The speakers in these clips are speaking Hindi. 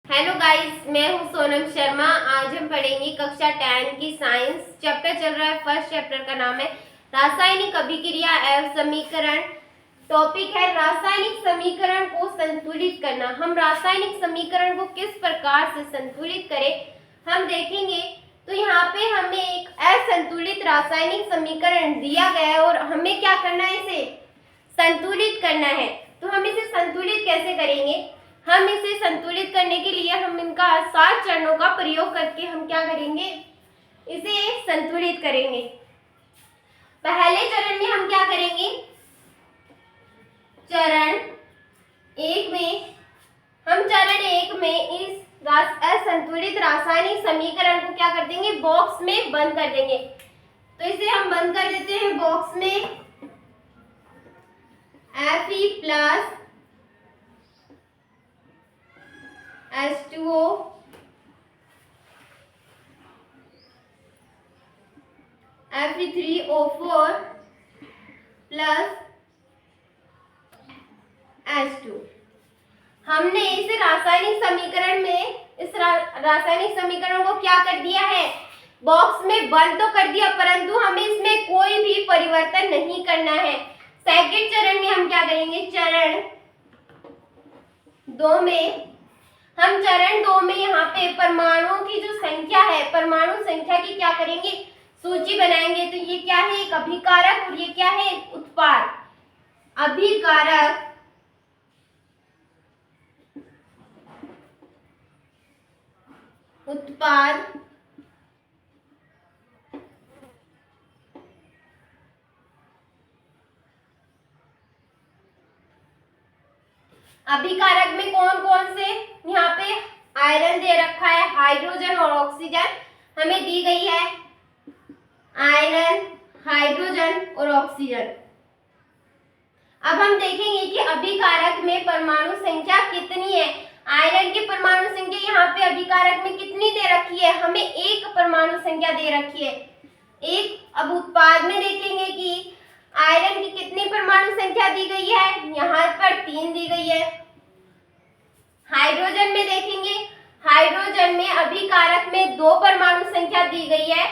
हेलो गाइस, मैं हूं सोनम शर्मा। आज हम पढ़ेंगे कक्षा 10 की साइंस। चैप्टर चल रहा है, फर्स्ट चैप्टर का नाम है रासायनिक अभिक्रिया एवं समीकरण। टॉपिक है रासायनिक समीकरण को संतुलित करना। हम रासायनिक समीकरण को किस प्रकार से संतुलित करें हम देखेंगे। तो यहाँ पे हमें एक असंतुलित रासायनिक समीकरण दिया गया है और हमें क्या करना है, इसे संतुलित करना है। तो हम इसे संतुलित कैसे करेंगे? हम इसे संतुलित करने के लिए हम इनका 7 चरणों का प्रयोग करके हम क्या करेंगे, इसे संतुलित करेंगे। पहले चरण में हम क्या करेंगे, चरण 1 में इस असंतुलित रासायनिक समीकरण को क्या कर देंगे, बॉक्स में बंद कर देंगे। तो इसे हम बंद कर देते हैं बॉक्स में। Fe plus H2O Fe3O4 plus H2। हमने इस रासायनिक समीकरण में रासायनिक समीकरण को क्या कर दिया है, बॉक्स में बंद तो कर दिया, परंतु हमें इसमें कोई भी परिवर्तन नहीं करना है। सेकंड चरण में हम क्या करेंगे, चरण 2 में यहाँ पे परमाणुओं की जो संख्या है, परमाणु संख्या की क्या करेंगे, सूची बनाएंगे। तो ये क्या है, एक अभिकारक और ये क्या है, उत्पाद। अभिकारक उत्पाद अभिकारक में कौन कौन से, यहाँ पे आयरन दे रखा है, हाइड्रोजन और ऑक्सीजन हमें दी गई है। आयरन, हाइड्रोजन और ऑक्सीजन। अब हम देखेंगे कि अभिकारक में परमाणु संख्या कितनी है। आयरन की परमाणु संख्या यहाँ पे अभिकारक में कितनी दे रखी है, हमें 1 परमाणु संख्या दे रखी है, 1। अब उत्पाद में देखेंगे कि आयरन की कितनी परमाणु संख्या दी गई है, यहाँ पर 3 दी गई है। हाइड्रोजन में देखेंगे, हाइड्रोजन में अभिकारक में 2 परमाणु संख्या दी गई है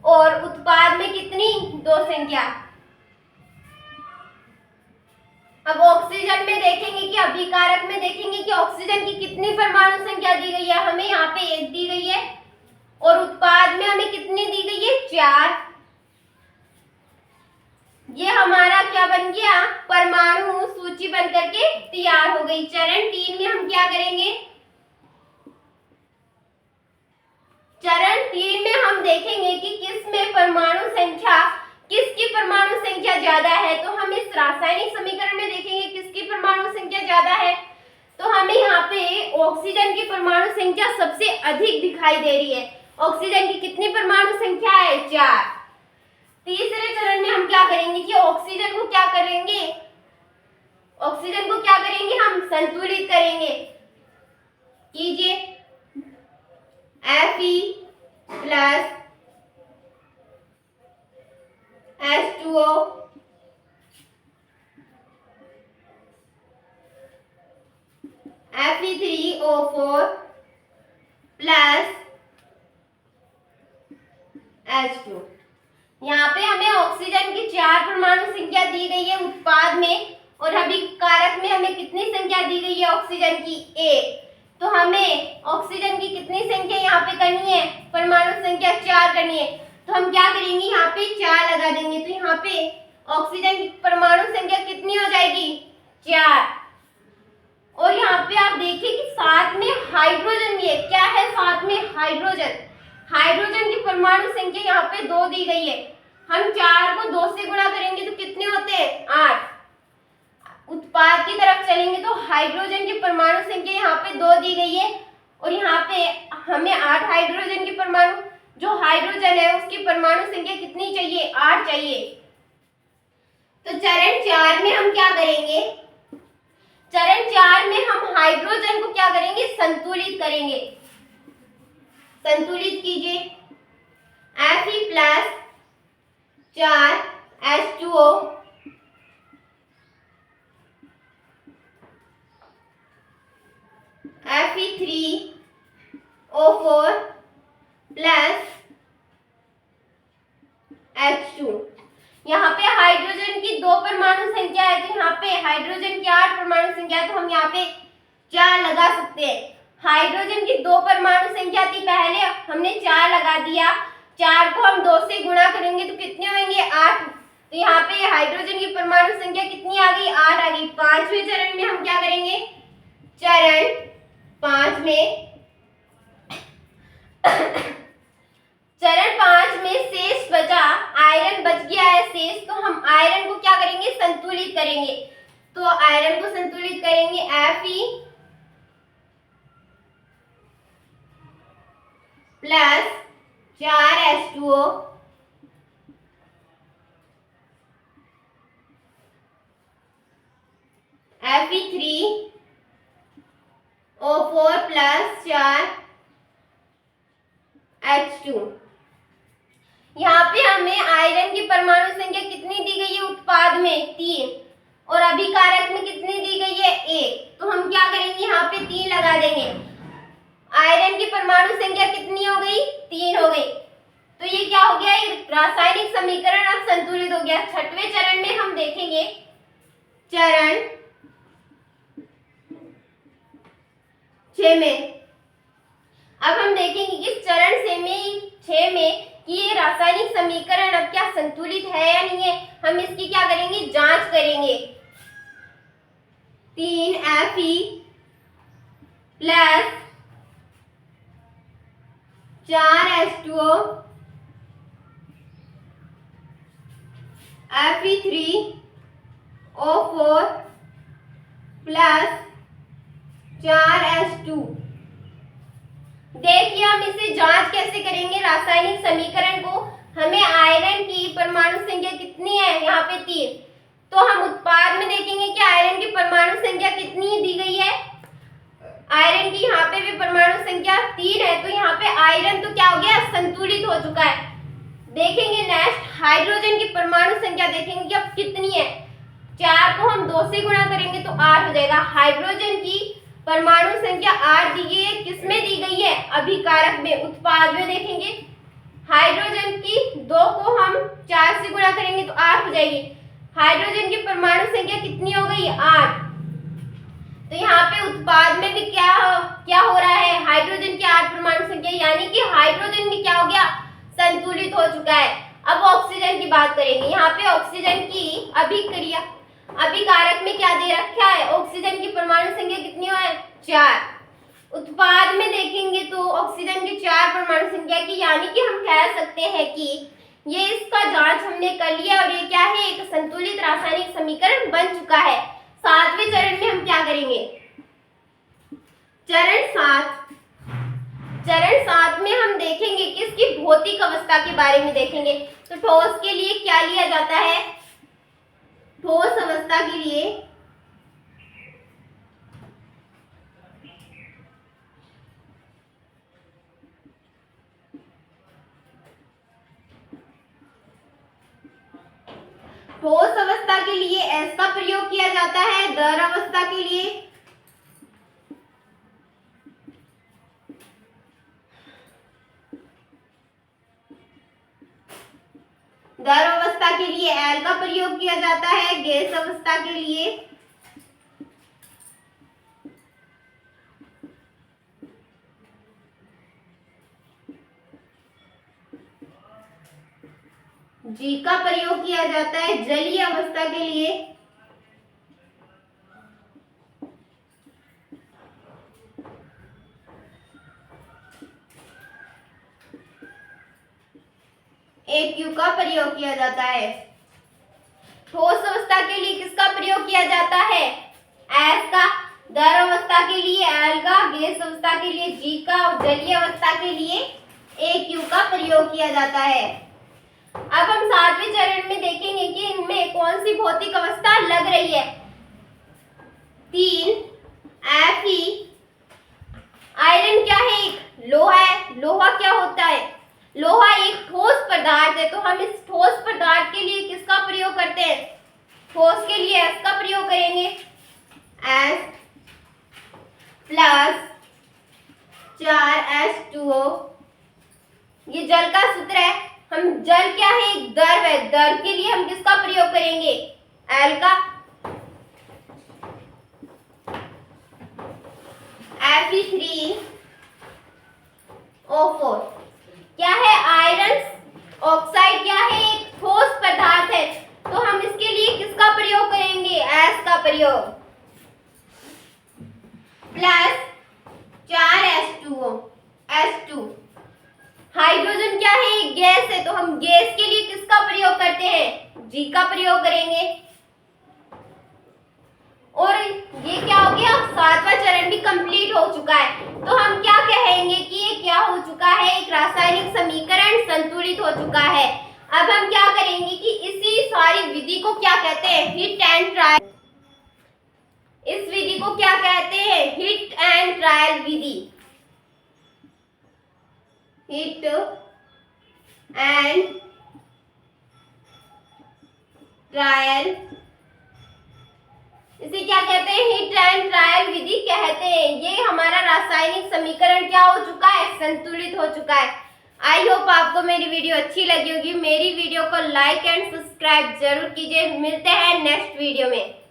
और उत्पाद में कितनी, 2 संख्या। अब ऑक्सीजन में देखेंगे कि अभिकारक में देखेंगे कि ऑक्सीजन की कितनी परमाणु संख्या दी गई है, हमें यहाँ पे 1 दी गई है और उत्पाद में हमें कितनी दी गई है, 4। ये हमारा क्या बन गया, परमाणु सूची बन करके तैयार हो गई। चरण 3 में हम क्या करेंगे, चरण 3 में हम देखेंगे कि किसमें परमाणु संख्या, किसकी परमाणु संख्या ज्यादा है। तो हम इस रासायनिक समीकरण में देखेंगे किसकी परमाणु संख्या ज्यादा है। तो हमें यहाँ पे ऑक्सीजन की परमाणु संख्या सबसे अधिक दिखाई दे रही है। ऑक्सीजन की कितनी परमाणु संख्या है, 4। तीसरे चरण में हम क्या करेंगे कि ऑक्सीजन को क्या करेंगे, ऑक्सीजन को क्या करेंगे, हम संतुलित करेंगे। कीजिए, Fe plus H2O Fe3O4 plus H2। यहाँ पे हमें ऑक्सीजन की 4 परमाणु संख्या दी गई है उत्पाद में और अभिकारक में हमें कितनी संख्या दी गई है, ऑक्सीजन की 1। तो हमें ऑक्सीजन की कितनी संख्या यहाँ पे करनी है, परमाणु संख्या 4 करनी है। तो हम क्या करेंगे, यहाँ पे 4 लगा देंगे। तो यहाँ पे ऑक्सीजन की परमाणु संख्या कितनी हो जाएगी, 4। और यहाँ पे आप देखिए कि साथ में हाइड्रोजन भी है। क्या है साथ में, हाइड्रोजन। हाइड्रोजन की परमाणु संख्या यहाँ पे 2 दी गई है। हम 4 को 2 से गुणा करेंगे तो कितने होते हैं, 8। उत्पाद की तरफ चलेंगे तो हाइड्रोजन की परमाणु संख्या यहाँ पे 2 दी गई है और यहाँ पे हमें 8 हाइड्रोजन की परमाणु, जो हाइड्रोजन है उसकी परमाणु संख्या कितनी चाहिए, 8 चाहिए। तो चरण 4 में हम क्या करेंगे, चरण 4 में हम हाइड्रोजन को क्या करेंगे, संतुलित करेंगे। संतुलित कीजिए, Fe plus 4 H2O Fe3 O4 plus H2। यहाँ पे हाइड्रोजन की 2 परमाणु संख्या है, तो यहाँ पे हाइड्रोजन की 8 परमाणु संख्या है, तो हम यहाँ पे 4 लगा सकते हैं। हाइड्रोजन की 2 परमाणु संख्या थी, पहले हमने 4 लगा दिया। 4 को हम 2 से गुणा करेंगे तो कितने होंगे? 8। तो यहाँ पे हाइड्रोजन की परमाणु संख्या कितनी आ गई? 8 आ गई। 5वें चरण में हम क्या करेंगे? चरण 5 में चरण 5 में शेष बचा, आयरन बच गया है शेष, तो हम आयरन को क्या करेंगे? संतुलित करेंगे। तो आयरन को संतुलित करेंगे Fe plus 4H2O Fe3O4 plus 4H2। यहाँ पे हमें आयरन की परमाणु संख्या कितनी दी गई है उत्पाद में? 3, और अभिकारक में कितनी दी गई है? 1। तो हम क्या करेंगे? यहाँ पे 3 लगा देंगे। आयरन की परमाणु संख्या कितनी हो गई? 3 हो गई। तो ये क्या हो गया? एक रासायनिक समीकरण अब संतुलित हो गया। 6वें चरण में हम देखेंगे, चरण 6 में अब हम देखेंगे कि चरण 6 में कि ये रासायनिक समीकरण अब क्या संतुलित है या नहीं है। हम इसकी क्या करेंगे? जांच करेंगे। 3Fe plus 4H2O Fe3O4 plus 4H2। देखिए हम इसे जांच कैसे करेंगे रासायनिक समीकरण को। हमें आयरन की परमाणु संख्या कितनी है? यहाँ पे 3। तो हम उत्पाद में देखेंगे कि आयरन की परमाणु संख्या कितनी दी गई है। आयरन की यहाँ पे भी परमाणु संख्या 3 है, तो यहाँ पे आयरन तो क्या हो गया? संतुलित हो चुका है। देखेंगे नेक्स्ट हाइड्रोजन की परमाणु संख्या देखेंगे कि अब कितनी है। 4 को हम 2 से गुणा करेंगे तो 8 हो जाएगा। हाइड्रोजन की परमाणु संख्या 8 दी गई है, किसमें दी गई है? अभिकारक में। उत्पाद में देखेंगे हाइड्रोजन की 2 को हम 4 से गुणा करेंगे तो 8 हो जाएगी। हाइड्रोजन की परमाणु संख्या कितनी हो गई? 8। तो यहाँ पे उत्पाद में भी क्या हो रहा है? हाइड्रोजन की 8 परमाणु संख्या, यानी कि हाइड्रोजन भी क्या हो गया? संतुलित हो चुका है। अब ऑक्सीजन की बात करेंगे। यहाँ पे ऑक्सीजन की अभिक्रिया अभिकारक में क्या दे रखा है? ऑक्सीजन की परमाणु संख्या कितनी है? 4। उत्पाद में देखेंगे तो ऑक्सीजन की 4 परमाणु संख्या की, यानी कि हम कह सकते हैं कि ये इसका जांच हमने कर लिया और ये क्या है? एक संतुलित रासायनिक समीकरण बन चुका है। 7वें चरण में हम क्या करेंगे? चरण 7 में हम देखेंगे कि इसकी भौतिक अवस्था के बारे में देखेंगे। तो ठोस के लिए क्या लिया जाता है? ठोस अवस्था के लिए S का प्रयोग किया जाता है। दर अवस्था के लिए L का प्रयोग किया जाता है। गैस अवस्था के लिए G का प्रयोग किया जाता है। जलीय अवस्था के लिए AQ का प्रयोग किया जाता है। ठोस अवस्था के लिए किसका प्रयोग किया जाता है? S का। दर अवस्था के लिए L का, गैस अवस्था के लिए G का और जलीय अवस्था के लिए AQ का प्रयोग किया जाता है। अब हम 7वें चरण में देखेंगे कि इनमें कौन सी भौतिक अवस्था लग रही है। 3 Fe। आयरन क्या है? एक लोहा है। लोहा क्या होता है? लोहा एक ठोस पदार्थ है, तो हम इस ठोस पदार्थ के लिए किसका प्रयोग करते हैं? ठोस के लिए S का प्रयोग करेंगे। S plus 4H2O। ये जल का सूत्र है। हम जल क्या है, एक द्रव है। द्रव के लिए हम किसका प्रयोग करेंगे, एल का। Fe3O4 क्या है, आयरन ऑक्साइड क्या है, एक ठोस पदार्थ है। तो हम इसके लिए किसका प्रयोग करेंगे, एस का प्रयोग। Plus 4H2O H2। हाइड्रोजन क्या है, एक गैस है। तो हम गैस के लिए किसका प्रयोग करते हैं, जी का प्रयोग करेंगे। और ये क्या हो गया, सातवां चरण भी कंप्लीट हो चुका है। तो हम क्या कहेंगे कि ये क्या हो चुका है, एक रासायनिक समीकरण संतुलित हो चुका है। अब हम क्या करेंगे कि इसी सारी विधि को क्या कहते हैं, हिट एंड ट्रायल। इस विधि को क्या कहते हैं, hit and trial Vidhi. Hit and trial, इसे क्या कहते हैं, हिट एंड ट्रायल विधि कहते हैं। ये हमारा रासायनिक समीकरण क्या हो चुका है, संतुलित हो चुका है। आई होप आपको मेरी वीडियो अच्छी लगी होगी। मेरी वीडियो को लाइक एंड सब्सक्राइब जरूर कीजिए। मिलते हैं नेक्स्ट वीडियो में।